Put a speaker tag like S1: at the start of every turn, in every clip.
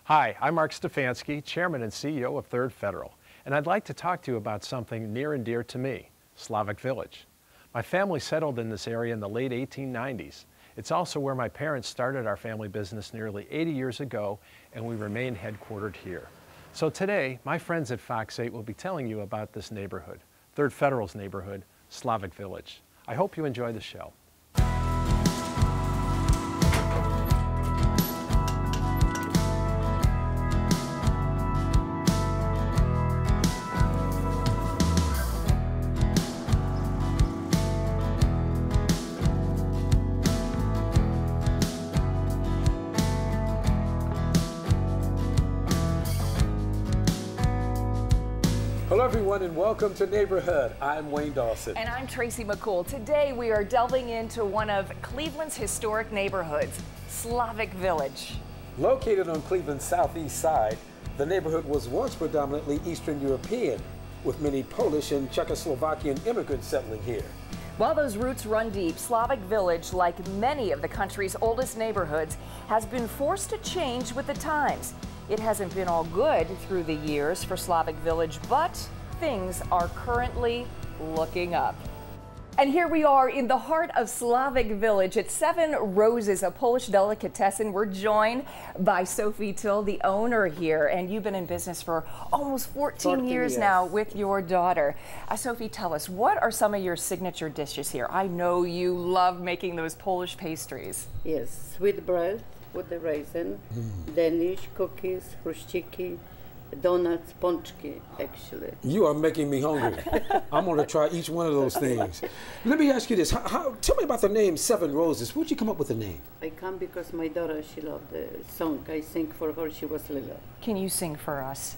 S1: Hi, I'm Mark Stefanski, Chairman and CEO of Third Federal, and I'd like to talk to you about something near and dear to me, Slavic Village. My family settled in this area in the late 1890s. It's also where my parents started our family business nearly 80 years ago, and we remain headquartered here. So today, my friends at Fox 8 will be telling you about this neighborhood, Third Federal's neighborhood, Slavic Village. I hope you enjoy the show.
S2: Hello everyone and welcome to Neighborhood. I'm Wayne Dawson.
S3: And I'm Tracy McCool. Today we are delving into one of Cleveland's historic neighborhoods, Slavic Village.
S2: Located on Cleveland's southeast side, the neighborhood was once predominantly Eastern European, with many Polish and Czechoslovakian immigrants settling here.
S3: While those roots run deep, Slavic Village, like many of the country's oldest neighborhoods, has been forced to change with the times. It hasn't been all good through the years for Slavic Village, but things are currently looking up. And here we are in the heart of Slavic Village at Seven Roses, a Polish delicatessen. We're joined by Sophie Till, the owner here, and you've been in business for almost 14 years now with your daughter. Sophie, tell us, what are some of your signature dishes here? I know you love making those Polish pastries.
S4: Yes, sweet bread with the raisin, Danish cookies, chruściki, donuts, pączki, actually.
S2: You are making me hungry. I'm going to try each one of those things. Let me ask you this. Tell me about the name Seven Roses. Where'd you come up with the name?
S4: I come because my daughter, she loved the song. I sing for her, she was little.
S3: Can you sing for us?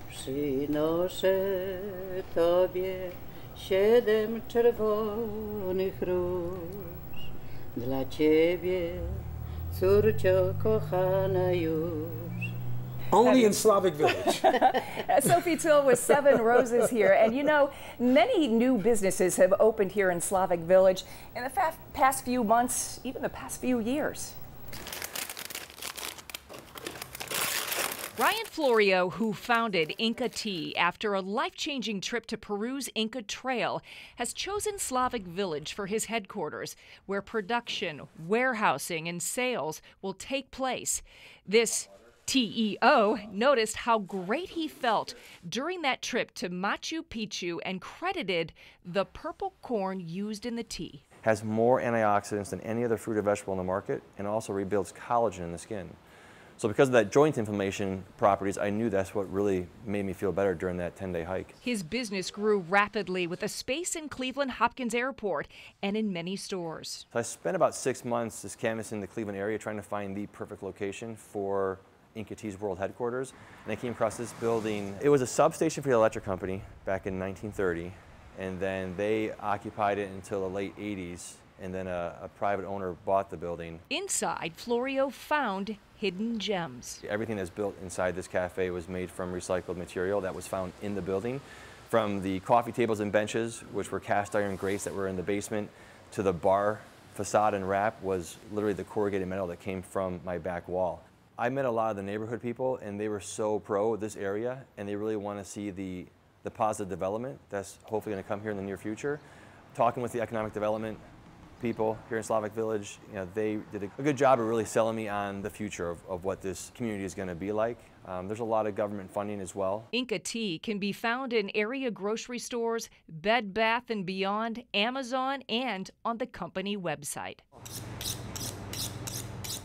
S4: Przynoszę Tobie 7 czerwonych róż, dla Ciebie, córcio kochana już.
S2: Only in Slavic Village.
S3: Sophie Till with Seven Roses here. And you know, many new businesses have opened here in Slavic Village in the past few months, even the past few years.
S5: Brian Florio, who founded Inca Tea after a life-changing trip to Peru's Inca Trail, has chosen Slavic Village for his headquarters, where production, warehousing, and sales will take place. This TEO noticed how great he felt during that trip to Machu Picchu and credited the purple corn used in the tea.
S6: Has more antioxidants than any other fruit or vegetable in the market, and also rebuilds collagen in the skin. So because of that joint inflammation properties, I knew that's what really made me feel better during that 10-day hike.
S5: His business grew rapidly with a space in Cleveland Hopkins Airport and in many stores.
S6: So I spent about 6 months just canvassing the Cleveland area trying to find the perfect location for Inca Tea's world headquarters, and I came across this building. It was a substation for the electric company back in 1930, and then they occupied it until the late 80s, and then a private owner bought the building.
S5: Inside, Florio found hidden gems.
S6: Everything that's built inside this cafe was made from recycled material that was found in the building. From the coffee tables and benches, which were cast iron grates that were in the basement, to the bar facade and wrap was literally the corrugated metal that came from my back wall. I met a lot of the neighborhood people, and they were so pro this area, and they really want to see the positive development that's hopefully going to come here in the near future. Talking with the economic development people here in Slavic Village, you know, they did a good job of really selling me on the future of what this community is going to be like. There's a lot of government funding as well.
S5: Inca Tea can be found in area grocery stores, Bed Bath & Beyond, Amazon, and on the company website.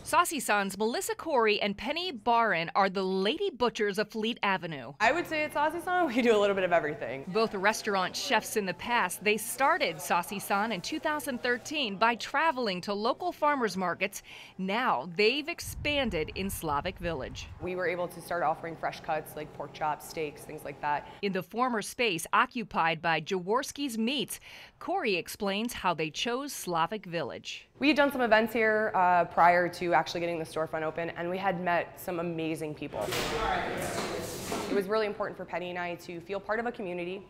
S5: SOPHIE's Melissa Corey and Penny Barron are the lady butchers of Fleet Avenue.
S7: I would say at SOPHIE's we do a little bit of everything.
S5: Both restaurant chefs in the past, they started SOPHIE's in 2013 by traveling to local farmers markets. Now they've expanded in Slavic Village.
S7: We were able to start offering fresh cuts like pork chops, steaks, things like that.
S5: In the former space occupied by Jaworski's Meats, Corey explains how they chose Slavic Village.
S7: We had done some events here prior to actually getting the storefront open, and we had met some amazing people. It was really important for Penny and I to feel part of a community,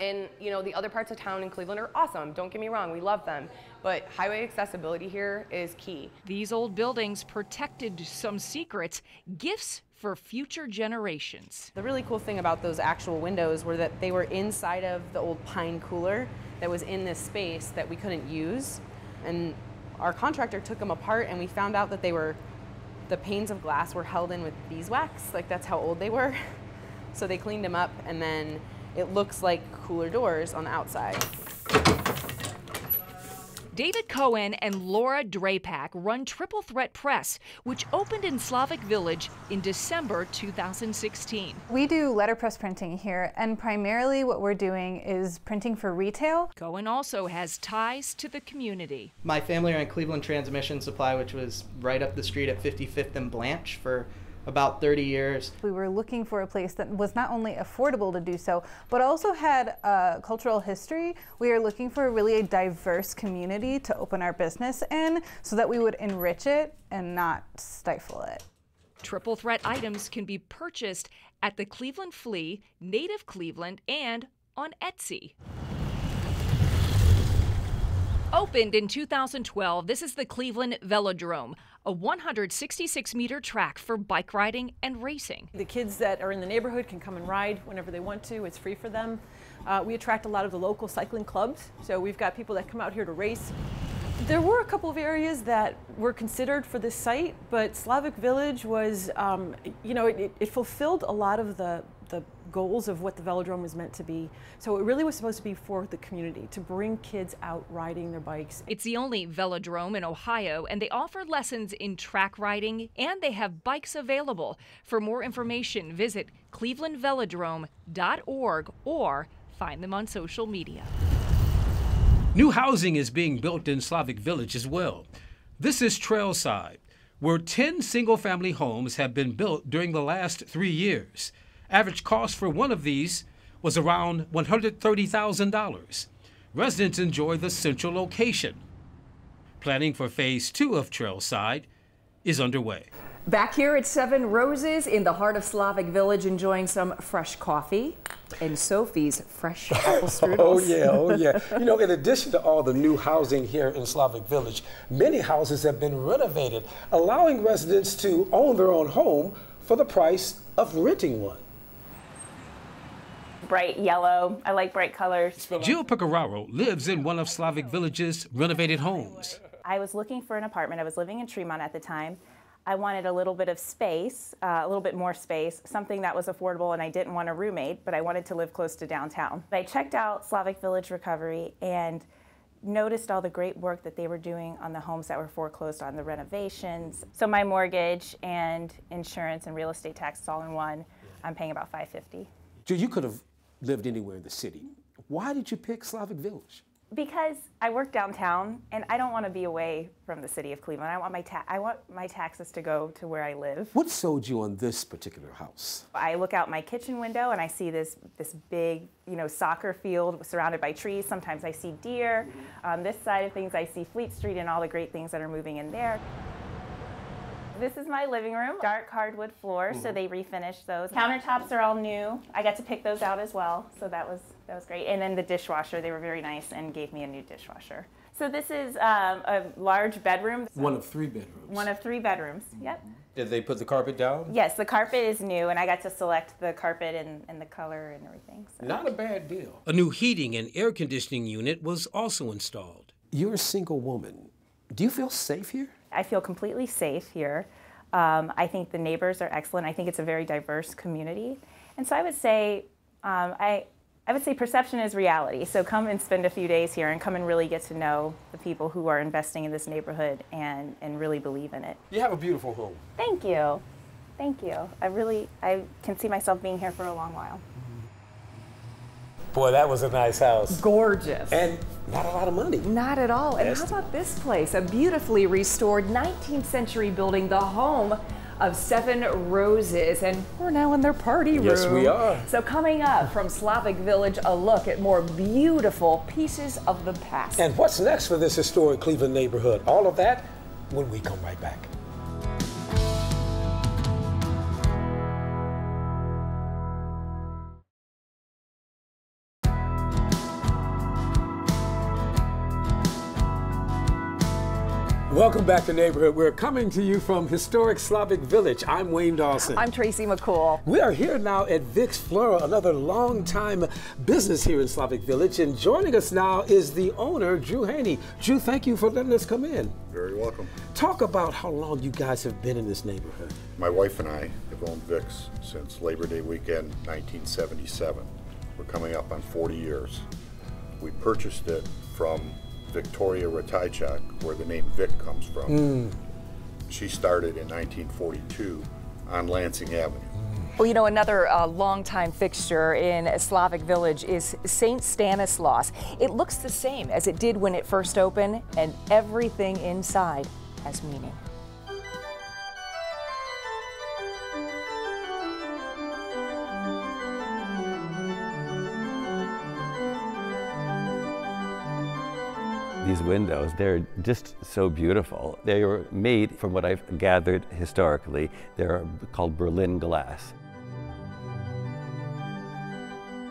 S7: And you know, the other parts of town in Cleveland are awesome, don't get me wrong, we love them. But highway accessibility here is key.
S5: These old buildings protected some secrets, gifts for future generations.
S8: The really cool thing about those actual windows were that they were inside of the old pine cooler that was in this space that we couldn't use. And our contractor took them apart and we found out that the panes of glass were held in with beeswax, like that's how old they were. So they cleaned them up and then it looks like cooler doors on the outside.
S5: David Cohen and Laura Drapak run Triple Threat Press, which opened in Slavic Village in December 2016.
S9: We do letterpress printing here, and primarily what we're doing is printing for retail.
S5: Cohen also has ties to the community.
S10: My family ran Cleveland Transmission Supply, which was right up the street at 55th and Blanche for about 30 years.
S9: We were looking for a place that was not only affordable to do so, but also had a cultural history. We are looking for really a diverse community to open our business in so that we would enrich it and not stifle it.
S5: Triple Threat items can be purchased at the Cleveland Flea, Native Cleveland, and on Etsy. Opened in 2012, this is the Cleveland Velodrome, a 166-meter track for bike riding and racing.
S11: The kids that are in the neighborhood can come and ride whenever they want to. It's free for them. We attract a lot of the local cycling clubs, so we've got people that come out here to race. There were a couple of areas that were considered for this site, but Slavic Village was, you know, it fulfilled a lot of the goals of what the velodrome was meant to be. So it really was supposed to be for the community, to bring kids out riding their bikes.
S5: It's the only velodrome in Ohio, and they offer lessons in track riding, and they have bikes available. For more information, visit clevelandvelodrome.org or find them on social media.
S12: New housing is being built in Slavic Village as well. This is Trailside, where 10 single-family homes have been built during the last 3 years. Average cost for one of these was around $130,000. Residents enjoy the central location. Planning for phase 2 of Trailside is underway.
S3: Back here at 7 Roses in the heart of Slavic Village, enjoying some fresh coffee and Sophie's fresh apple strudels.
S2: Oh yeah, oh yeah. You know, in addition to all the new housing here in Slavic Village, many houses have been renovated, allowing residents to own their own home for the price of renting one.
S13: Bright yellow. I like bright colors.
S12: Jill PECORARO lives in one of Slavic Village's renovated homes.
S13: I was looking for an apartment. I was living in Tremont at the time. I wanted a little bit of space, a little bit more space, something that was affordable, and I didn't want a roommate, but I wanted to live close to downtown. I checked out Slavic Village Recovery and noticed all the great work that they were doing on the homes that were foreclosed on, the renovations. So my mortgage and insurance and real estate taxes all in one, I'm paying about $550.
S2: Jill, you could have lived anywhere in the city. Why did you pick Slavic Village?
S13: Because I work downtown and I don't want to be away from the city of Cleveland. I want my taxes to go to where I live.
S2: What sold you on this particular house?
S13: I look out my kitchen window and I see this big, you know, soccer field surrounded by trees. Sometimes I see deer. On this side of things, I see Fleet Street and all the great things that are moving in there. This is my living room, dark hardwood floors, so they refinished those. Countertops are all new. I got to pick those out as well, so that was great. And then the dishwasher, they were very nice and gave me a new dishwasher. So this is a large bedroom.
S2: One of 3 bedrooms.
S13: One of 3 bedrooms, yep.
S2: Did they put the carpet down?
S13: Yes, the carpet is new, and I got to select the carpet and the color and everything. So.
S2: Not a bad deal.
S12: A new heating and air conditioning unit was also installed.
S2: You're a single woman. Do you feel safe here?
S13: I feel completely safe here. I think the neighbors are excellent. I think it's a very diverse community. And so I would say, I would say perception is reality. So come and spend a few days here and come and really get to know the people who are investing in this neighborhood and really believe in it.
S2: You have a beautiful home.
S13: Thank you. Thank you. I can see myself being here for a long while.
S2: Boy, that was a nice house.
S3: Gorgeous.
S2: And not a lot of money.
S3: Not at all. And how about this place? A beautifully restored 19th century building, the home of 7 Roses. And we're now in their party room.
S2: Yes, we are.
S3: So coming up from Slavic Village, a look at more beautiful pieces of the past.
S2: And what's next for this historic Cleveland neighborhood? All of that when we come right back. Welcome back to Neighborhood. We're coming to you from historic Slavic Village. I'm Wayne Dawson.
S3: I'm Tracy McCool.
S2: We are here now at Vic's Flora, another long-time business here in Slavic Village. And joining us now is the owner, Drew Haney. Drew, thank you for letting us come in.
S14: Very welcome.
S2: Talk about how long you guys have been in this neighborhood.
S14: My wife and I have owned Vic's since Labor Day weekend 1977. We're coming up on 40 years. We purchased it from Victoria Ratajczak, where the name Vic comes from. She started in 1942 on Lansing Avenue.
S3: Well, you know, another longtime fixture in Slavic Village is St. Stanislaus. It looks the same as it did when it first opened, and everything inside has meaning.
S15: These windows, they're just so beautiful. They were made, from what I've gathered historically, they're called Berlin glass.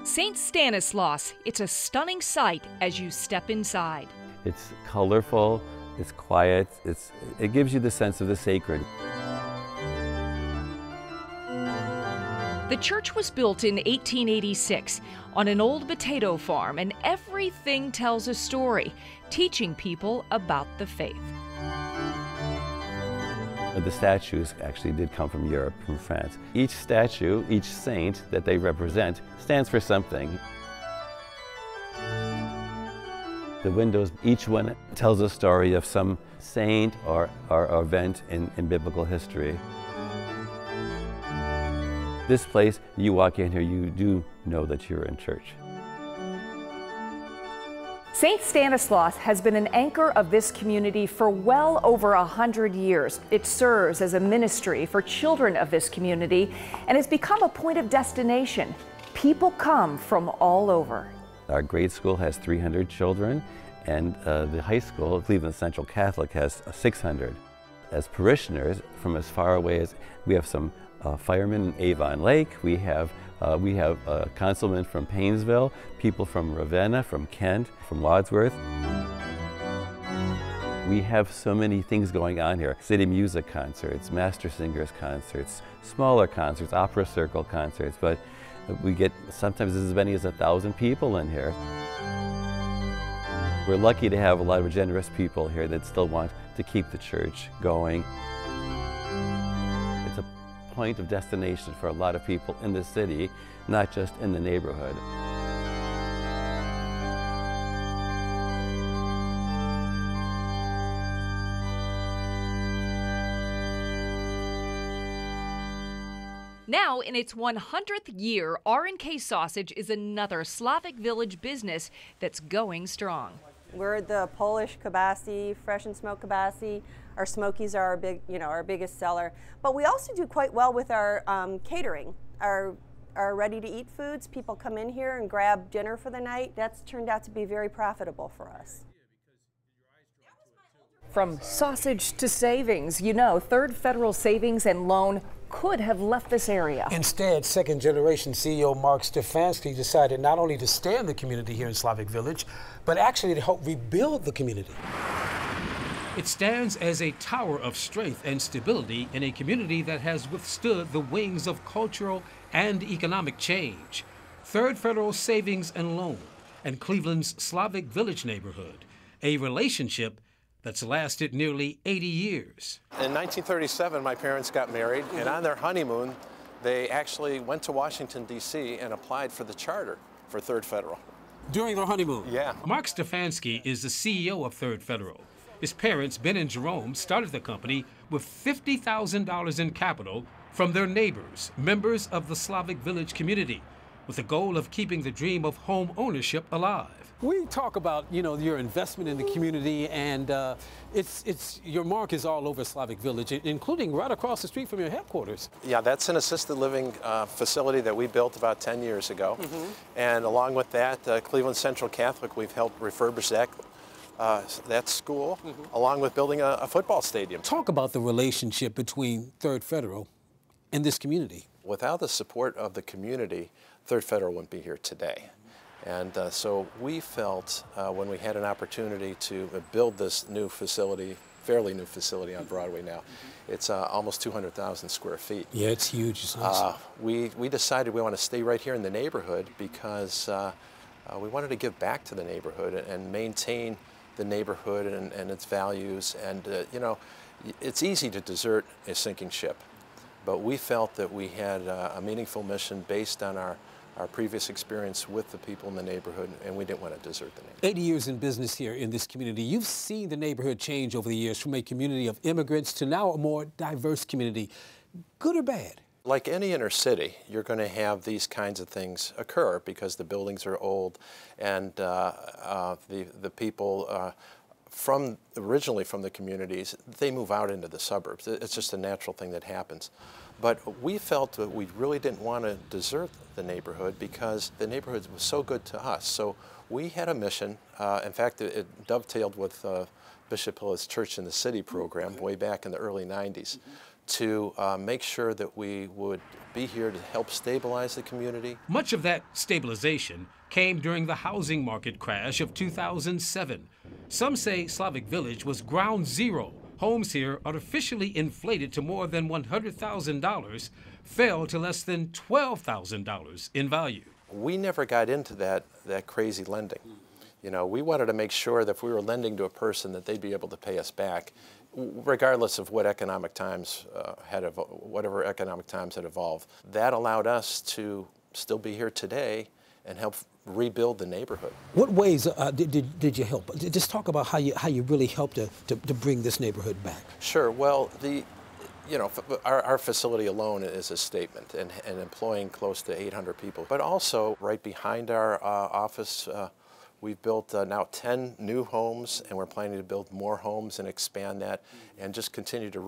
S5: St. Stanislaus, it's a stunning sight as you step inside.
S15: It's colorful, it's quiet, it gives you the sense of the sacred.
S5: The church was built in 1886 on an old potato farm, and everything tells a story, teaching people about the faith.
S15: The statues actually did come from Europe, from France. Each statue, each saint that they represent, stands for something. The windows, each one tells a story of some saint or event in biblical history. This place, you walk in here, you do know that you're in church.
S3: St. Stanislaus has been an anchor of this community for well over 100 years. It serves as a ministry for children of this community and has become a point of destination. People come from all over.
S15: Our grade school has 300 children, and the high school, Cleveland Central Catholic, has 600. As parishioners from as far away as, we have some firemen in Avon Lake, we have councilmen from Painesville, people from Ravenna, from Kent, from Wadsworth. We have so many things going on here. City music concerts, master singers concerts, smaller concerts, opera circle concerts, but we get sometimes as many as 1,000 people in here. We're lucky to have a lot of generous people here that still want to keep the church going. It's a point of destination for a lot of people in the city, not just in the neighborhood.
S5: Now, in its 100th year, R&K Sausage is another Slavic Village business that's going strong.
S16: We're the Polish kibasi, fresh and smoked kibasi. Our smokies are our biggest seller. But we also do quite well with our catering, our ready-to-eat foods. People come in here and grab dinner for the night. That's turned out to be very profitable for us.
S3: From sausage to savings, you know, Third Federal Savings and Loan could have left this area.
S2: Instead, second-generation CEO MARC Stefansky decided not only to stay in the community here in Slavic Village, but actually to help rebuild the community.
S12: It stands as a tower of strength and stability in a community that has withstood the wings of cultural and economic change. Third Federal Savings and Loan and Cleveland's Slavic Village neighborhood, a relationship that's lasted nearly 80 years.
S1: In 1937, my parents got married, and on their honeymoon, they actually went to Washington, D.C. and applied for the charter for Third Federal.
S2: During their honeymoon?
S1: Yeah.
S12: MARC Stefansky is the CEO of Third Federal. His parents, Ben and Jerome, started the company with $50,000 in capital from their neighbors, members of the Slavic Village community, with the goal of keeping the dream of home ownership alive.
S2: We talk about, you know, your investment in the community, and your mark is all over Slavic Village, including right across the street from your headquarters.
S1: Yeah, that's an assisted living facility that we built about 10 years ago. And along with that, Cleveland Central Catholic, we've helped refurbish that school, along with building a football stadium.
S2: Talk about the relationship between Third Federal and this community.
S1: Without the support of the community, Third Federal wouldn't be here today. And so we felt when we had an opportunity to build this new facility fairly new facility on Broadway now. It's almost 200,000 square feet.
S2: Yeah, it's huge. It's nice.
S1: We decided we want to stay right here in the neighborhood because we wanted to give back to the neighborhood and maintain the neighborhood and its values. And you know, it's easy to desert a sinking ship, but we felt that we had a meaningful mission based on our previous experience with the people in the neighborhood, and we didn't want to desert the neighborhood.
S2: 80 years in business here in this community. You've seen the neighborhood change over the years from a community of immigrants to now a more diverse community. Good or bad?
S1: Like any inner city, you're going to have these kinds of things occur because the buildings are old and the people originally from the communities, they move out into the suburbs. It's just a natural thing that happens. But we felt that we really didn't want to desert the neighborhood because the neighborhood was so good to us. So we had a mission. In fact, it dovetailed with Bishop Hill's Church in the City program way back in the early 90s to make sure that we would be here to help stabilize the community.
S12: Much of that stabilization came during the housing market crash of 2007. Some say Slavic Village was ground zero. Homes here, artificially inflated to more than $100,000, fell to less than $12,000 in value.
S1: We never got into that crazy lending. You know, we wanted to make sure that if we were lending to a person that they'd be able to pay us back, regardless of what economic times whatever economic times had evolved. That allowed us to still be here today and help rebuild the neighborhood.
S2: What ways did you help? Just talk about how you really helped to bring this neighborhood back.
S1: Sure. Well, our facility alone is a statement, and employing close to 800 people. But also, right behind our office, we've built now 10 new homes, and we're planning to build more homes and expand that, and just continue to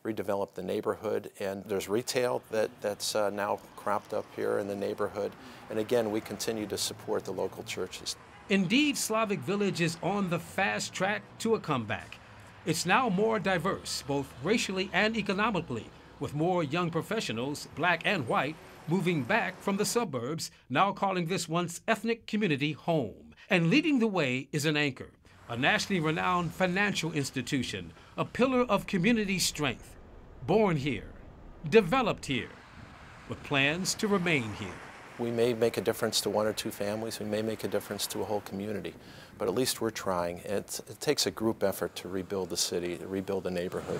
S1: redevelop the neighborhood. And there's retail that's now cropped up here in the neighborhood. And again, we continue to support the local churches.
S12: Indeed, Slavic Village is on the fast track to a comeback. It's now more diverse, both racially and economically, with more young professionals, black and white, moving back from the suburbs, now calling this once ethnic community home. And leading the way is an anchor, a nationally renowned financial institution, a pillar of community strength, born here, developed here, with plans to remain here.
S1: We may make a difference to one or two families, we may make a difference to a whole community, but at least we're trying. It takes a group effort to rebuild the city, to rebuild the neighborhood.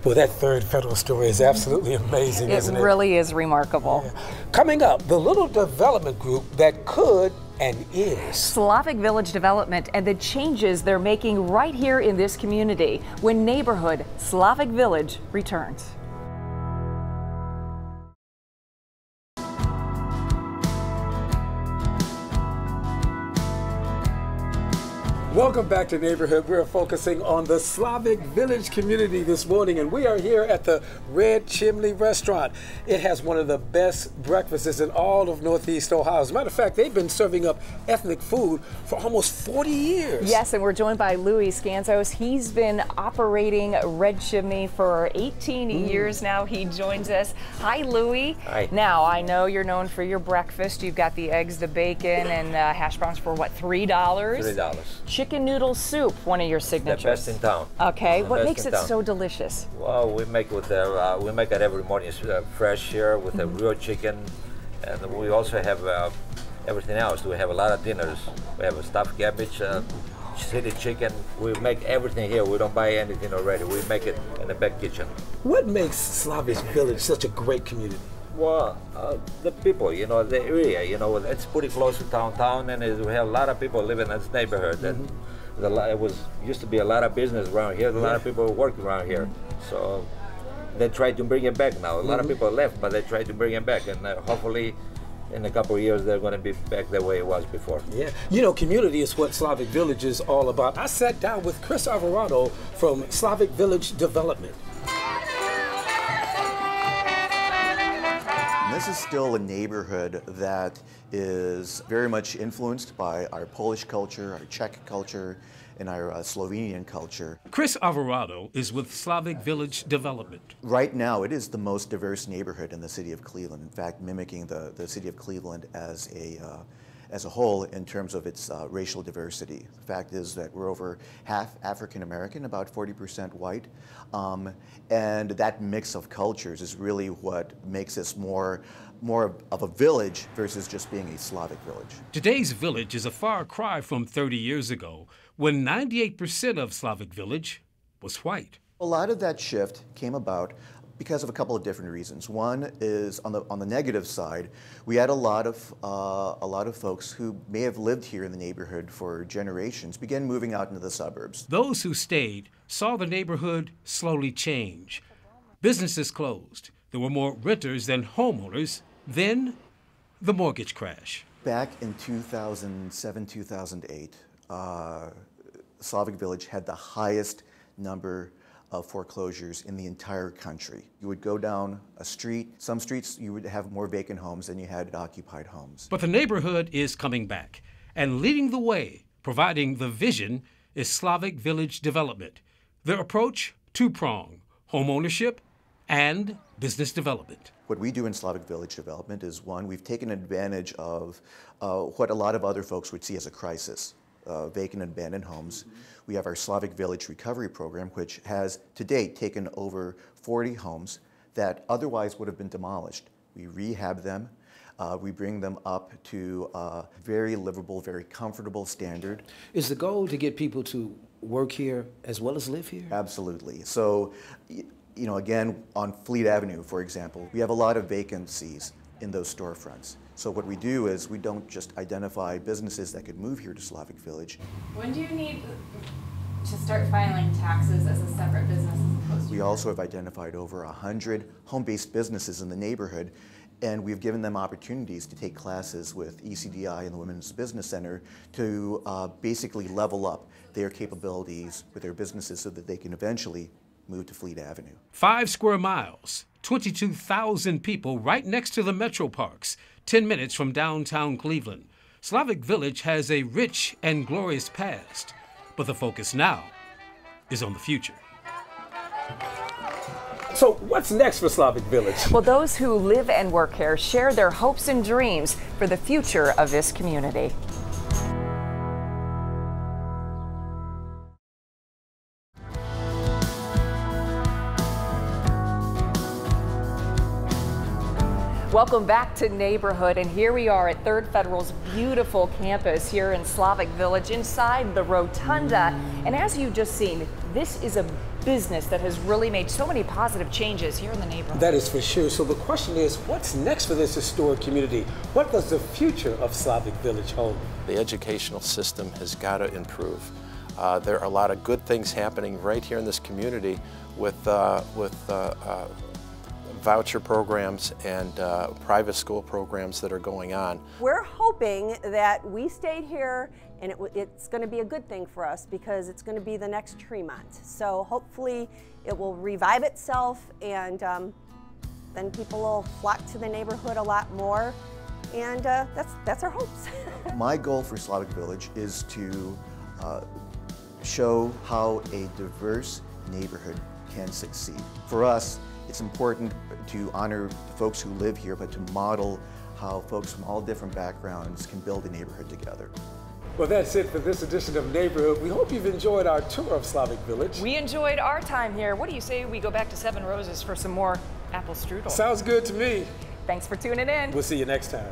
S2: Well, that third federal story is absolutely amazing, isn't it?
S3: It really is remarkable.
S2: Yeah. Coming up, the little development group that could and is.
S3: Slavic Village Development and the changes they're making right here in this community when neighborhood Slavic Village returns.
S2: Welcome back to Neighborhood. We're focusing on the Slavic Village community this morning, and we are here at the Red Chimney Restaurant. It has one of the best breakfasts in all of Northeast Ohio. As a matter of fact, they've been serving up ethnic food for almost 40 years.
S3: Yes, and we're joined by Louie SKANTZOS. He's been operating Red Chimney for 18 years now. He joins us. Hi, Louie.
S17: Hi.
S3: Now, I know you're known for your breakfast. You've got the eggs, the bacon, and hash browns for what, $3?
S17: $3.
S3: Chicken noodle soup, one of your signatures.
S17: The best in town.
S3: Okay, what makes it so delicious?
S17: Well, we make it every morning. It's fresh here with the real chicken, and we also have everything else. We have a lot of dinners. We have a stuffed cabbage, city chicken. We make everything here. We don't buy anything already. We make it in the back kitchen.
S2: What makes Slavic Village such a great community?
S17: Well, the people, the area, it's pretty close to downtown, and we have a lot of people living in this neighborhood. And it used to be a lot of business around here. A lot of people work around here, so they try to bring it back now. A lot of people left, but they try to bring it back, and hopefully, in a couple of years, they're going to be back the way it was before.
S2: Yeah, community is what Slavic Village is all about. I sat down with Chris Alvarado from Slavic Village Development.
S18: This is still a neighborhood that is very much influenced by our Polish culture, our Czech culture, and our Slovenian culture.
S12: Chris Alvarado is with Slavic Village Development.
S18: Right now, it is the most diverse neighborhood in the city of Cleveland. In fact, mimicking the city of Cleveland as as a whole in terms of its racial diversity. The fact is that we're over half African American, about 40% white, and that mix of cultures is really what makes us more of a village versus just being a Slavic village.
S12: Today's village is a far cry from 30 years ago, when 98% of Slavic village was white.
S18: A lot of that shift came about because of a couple of different reasons. One is on the negative side, we had a lot of folks who may have lived here in the neighborhood for generations began moving out into the suburbs.
S12: Those who stayed saw the neighborhood slowly change. Businesses closed. There were more renters than homeowners. Then, the mortgage crash.
S18: Back in 2007, 2008, Slavic Village had the highest number of foreclosures in the entire country. You would go down a street, some streets you would have more vacant homes than you had occupied homes.
S12: But the neighborhood is coming back, and leading the way, providing the vision, is Slavic Village Development. Their approach, two-pronged: home ownership and business development.
S18: What we do in Slavic Village Development is, one, we've taken advantage of what a lot of other folks would see as a crisis, vacant and abandoned homes. We have our Slavic Village Recovery Program, which has to date taken over 40 homes that otherwise would have been demolished. We rehab them. We bring them up to a very livable, very comfortable standard.
S2: Is the goal to get people to work here as well as live here?
S18: Absolutely. So, you know, again, on Fleet Avenue, for example, we have a lot of vacancies in those storefronts. So what we do is we don't just identify businesses that could move here to Slavic Village.
S13: When do you need to start filing taxes as a separate business as opposed to?
S18: We also have identified over 100 home-based businesses in the neighborhood, and we've given them opportunities to take classes with ECDI and the Women's Business Center to basically level up their capabilities with their businesses so that they can eventually move to Fleet Avenue.
S12: 5 square miles, 22,000 people right next to the metro parks, 10 minutes from downtown Cleveland. Slavic Village has a rich and glorious past, but the focus now is on the future.
S2: So what's next for Slavic Village?
S3: Well, those who live and work here share their hopes and dreams for the future of this community. Welcome back to Neighborhood, and here we are at 3rd Federal's beautiful campus here in Slavic Village inside the Rotunda. And as you've just seen, this is a business that has really made so many positive changes here in the neighborhood.
S2: That is for sure. So the question is, what's next for this historic community? What does the future of Slavic Village hold?
S1: The educational system has got to improve. There are a lot of good things happening right here in this community with voucher programs and private school programs that are going on.
S16: We're hoping that we stayed here and it's going to be a good thing for us because it's going to be the next Tremont. So hopefully it will revive itself and then people will flock to the neighborhood a lot more, and that's our hopes.
S18: My goal for Slavic Village is to show how a diverse neighborhood can succeed. For us, it's important to honor the folks who live here, but to model how folks from all different backgrounds can build a neighborhood together.
S2: Well, that's it for this edition of Neighborhood. We hope you've enjoyed our tour of Slavic Village.
S3: We enjoyed our time here. What do you say we go back to 7 Roses for some more apple strudel?
S2: Sounds good to me.
S3: Thanks for tuning in.
S2: We'll see you next time.